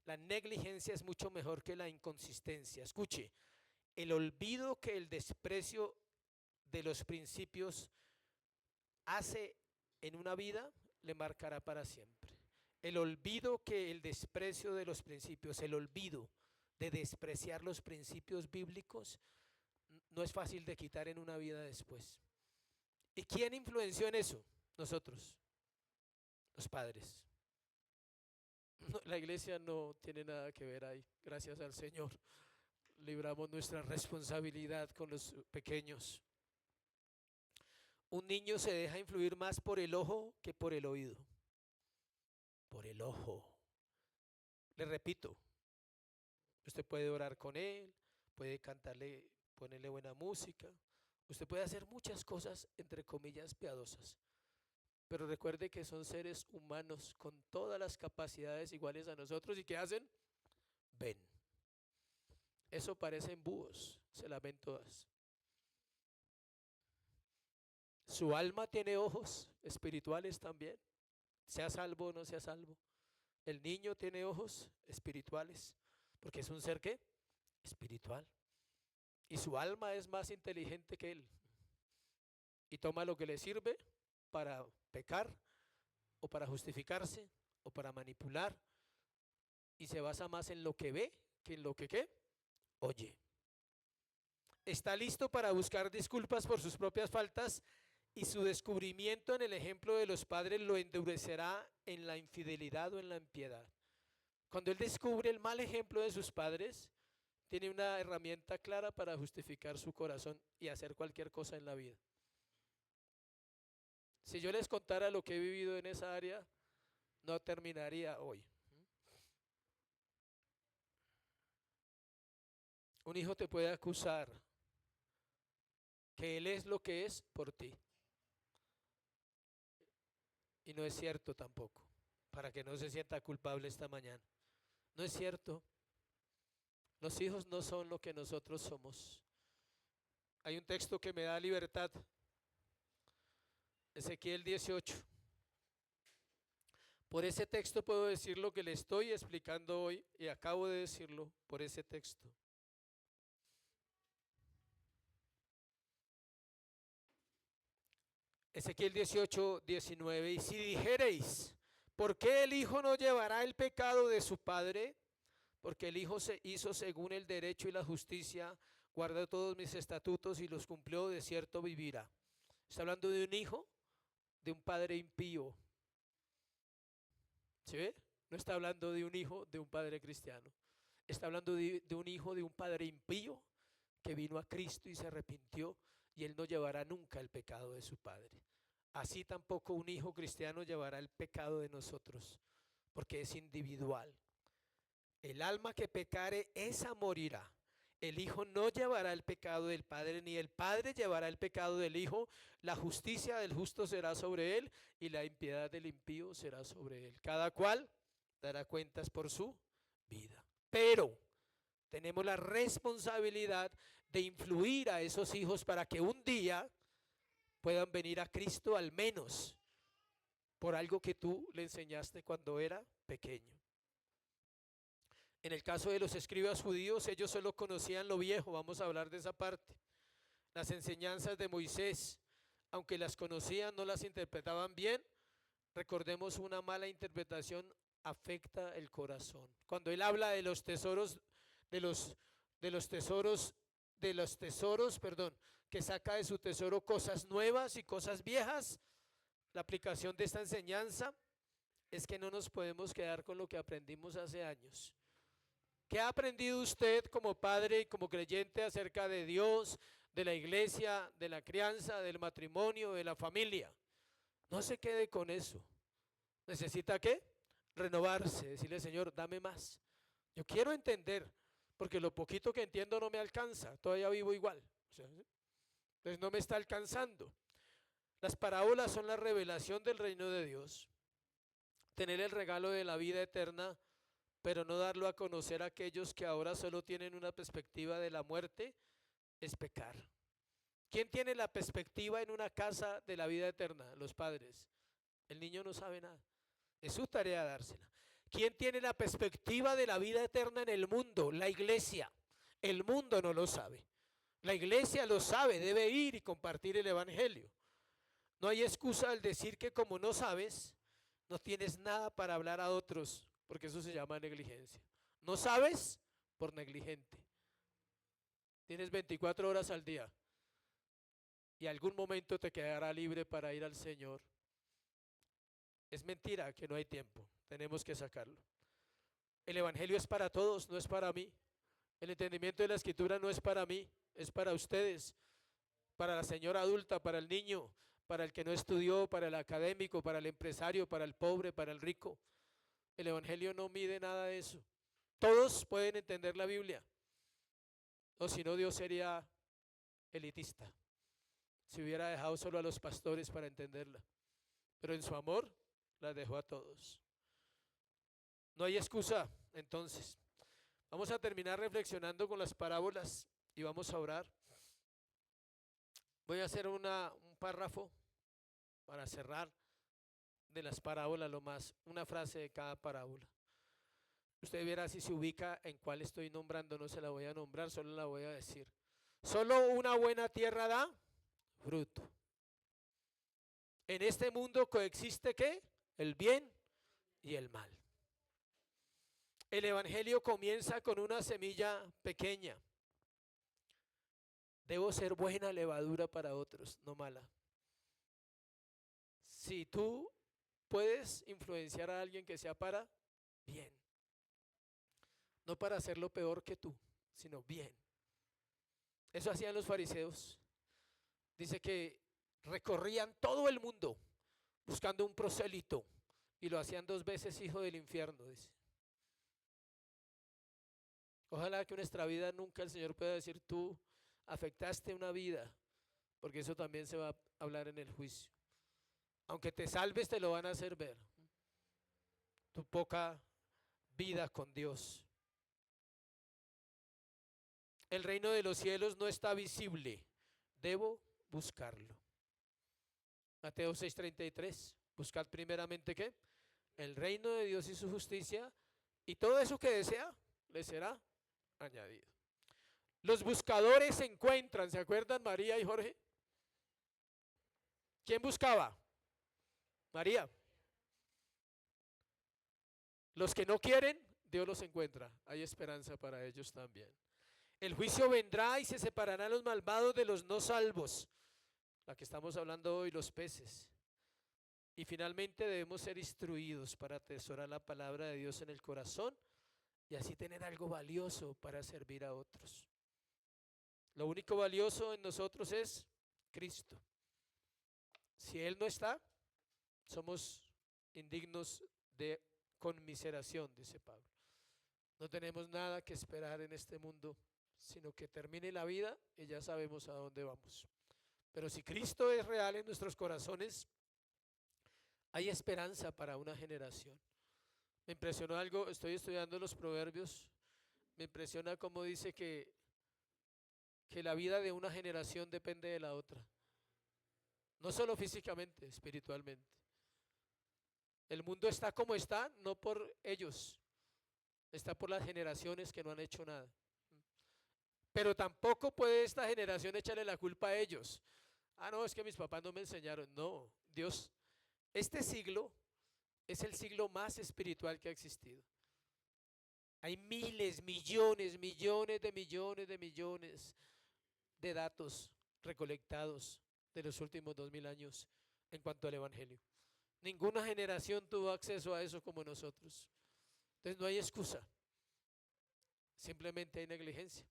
Speaker 1: La negligencia es mucho mejor que la inconsistencia. Escuche, el olvido que el desprecio de los principios hace en una vida le marcará para siempre. El olvido que el desprecio de los principios, el olvido de despreciar los principios bíblicos, no es fácil de quitar en una vida después. ¿Y quién influenció en eso? Nosotros, los padres. No, la iglesia no tiene nada que ver ahí, gracias al Señor. Libramos nuestra responsabilidad con los pequeños. Un niño se deja influir más por el ojo que por el oído. Por el ojo. Le repito, usted puede orar con él, puede cantarle, ponerle buena música, usted puede hacer muchas cosas, entre comillas, piadosas. Pero recuerde que son seres humanos con todas las capacidades iguales a nosotros. ¿Y qué hacen? Ven. Eso parecen búhos, se las ven todas. Su alma tiene ojos espirituales también, sea salvo o no sea salvo. El niño tiene ojos espirituales, porque es un ser ¿qué? Espiritual. Y su alma es más inteligente que él. Y toma lo que le sirve para pecar, o para justificarse, o para manipular. Y se basa más en lo que ve que en lo que ¿qué? Oye. Está listo para buscar disculpas por sus propias faltas, y su descubrimiento en el ejemplo de los padres lo endurecerá en la infidelidad o en la impiedad. Cuando él descubre el mal ejemplo de sus padres, tiene una herramienta clara para justificar su corazón y hacer cualquier cosa en la vida. Si yo les contara lo que he vivido en esa área, no terminaría hoy. Un hijo te puede acusar que él es lo que es por ti. Y no es cierto tampoco, para que no se sienta culpable esta mañana. No es cierto. Los hijos no son lo que nosotros somos. Hay un texto que me da libertad. Ezequiel 18. Por ese texto puedo decir lo que le estoy explicando hoy, y acabo de decirlo por ese texto. Ezequiel 18, 19. Y si dijereis, ¿por qué el hijo no llevará el pecado de su padre? Porque el hijo se hizo según el derecho y la justicia, guardó todos mis estatutos y los cumplió, de cierto vivirá. Está hablando de un hijo, de un padre impío. ¿Sí ve? No está hablando de un hijo, de un padre cristiano. Está hablando de un hijo, de un padre impío que vino a Cristo y se arrepintió, y él no llevará nunca el pecado de su padre. Así tampoco un hijo cristiano llevará el pecado de nosotros, porque es individual. El alma que pecare, esa morirá. El hijo no llevará el pecado del padre, ni el padre llevará el pecado del hijo. La justicia del justo será sobre él, y la impiedad del impío será sobre él. Cada cual dará cuentas por su vida. Pero tenemos la responsabilidad de influir a esos hijos para que un día puedan venir a Cristo, al menos por algo que tú le enseñaste cuando era pequeño. En el caso de los escribas judíos, ellos solo conocían lo viejo, vamos a hablar de esa parte. Las enseñanzas de Moisés, aunque las conocían, no las interpretaban bien. Recordemos, una mala interpretación afecta el corazón. Cuando él habla de los tesoros, que saca de su tesoro cosas nuevas y cosas viejas, la aplicación de esta enseñanza es que no nos podemos quedar con lo que aprendimos hace años. ¿Qué ha aprendido usted como padre y como creyente acerca de Dios, de la iglesia, de la crianza, del matrimonio, de la familia? No se quede con eso. ¿Necesita qué? Renovarse, decirle, Señor, dame más. Yo quiero entender, porque lo poquito que entiendo no me alcanza, todavía vivo igual. Entonces no me está alcanzando. Las parábolas son la revelación del reino de Dios. Tener el regalo de la vida eterna pero no darlo a conocer a aquellos que ahora solo tienen una perspectiva de la muerte, es pecar. ¿Quién tiene la perspectiva en una casa de la vida eterna? Los padres. El niño no sabe nada. Es su tarea dársela. ¿Quién tiene la perspectiva de la vida eterna en el mundo? La iglesia. El mundo no lo sabe. La iglesia lo sabe, debe ir y compartir el evangelio. No hay excusa al decir que como no sabes, no tienes nada para hablar a otros, porque eso se llama negligencia. No sabes por negligente. Tienes 24 horas al día y algún momento te quedará libre para ir al Señor. Es mentira que no hay tiempo, tenemos que sacarlo. El evangelio es para todos, no es para mí. El entendimiento de la escritura no es para mí, es para ustedes, para la señora adulta, para el niño, para el que no estudió, para el académico, para el empresario, para el pobre, para el rico. El evangelio no mide nada de eso. Todos pueden entender la Biblia, o si no, Dios sería elitista si hubiera dejado solo a los pastores para entenderla, pero en su amor la dejó a todos. No hay excusa. Entonces vamos a terminar reflexionando con las parábolas y vamos a orar. Voy a hacer un párrafo para cerrar de las parábolas, una frase de cada parábola. Usted verá si se ubica en cuál estoy nombrando. No se la voy a nombrar, solo la voy a decir. Solo una buena tierra da fruto. En este mundo coexiste ¿qué? El bien y el mal. El evangelio comienza con una semilla pequeña. Debo ser buena levadura para otros, no mala. Si tú puedes influenciar a alguien que sea para bien, no para hacerlo peor que tú, sino bien. Eso hacían los fariseos. Dice que recorrían todo el mundo buscando un prosélito y lo hacían 2 veces hijo del infierno, dice. Ojalá que en nuestra vida nunca el Señor pueda decir tú afectaste una vida, porque eso también se va a hablar en el juicio. Aunque te salves te lo van a hacer ver, tu poca vida con Dios. El reino de los cielos no está visible, debo buscarlo. Mateo 6:33, buscad primeramente ¿qué? El reino de Dios y su justicia, y todo eso que desea le será añadido. Los buscadores se encuentran, ¿se acuerdan María y Jorge? ¿Quién buscaba? María. Los que no quieren, Dios los encuentra. Hay esperanza para ellos también. El juicio vendrá y se separarán los malvados de los no salvos. La que estamos hablando hoy, los peces. Y finalmente debemos ser instruidos para atesorar la palabra de Dios en el corazón y así tener algo valioso para servir a otros. Lo único valioso en nosotros es Cristo. Si Él no está, somos indignos de conmiseración, dice Pablo. No tenemos nada que esperar en este mundo, sino que termine la vida y ya sabemos a dónde vamos. Pero si Cristo es real en nuestros corazones, hay esperanza para una generación. Me impresionó algo, estoy estudiando los proverbios, me impresiona cómo dice que la vida de una generación depende de la otra. No solo físicamente, espiritualmente. El mundo está como está, no por ellos, está por las generaciones que no han hecho nada. Pero tampoco puede esta generación echarle la culpa a ellos. Ah, no, es que mis papás no me enseñaron. No, Dios, este siglo es el siglo más espiritual que ha existido. Hay miles, millones, millones de datos recolectados de los últimos 2000 años en cuanto al evangelio. Ninguna generación tuvo acceso a eso como nosotros. Entonces no hay excusa, simplemente hay negligencia.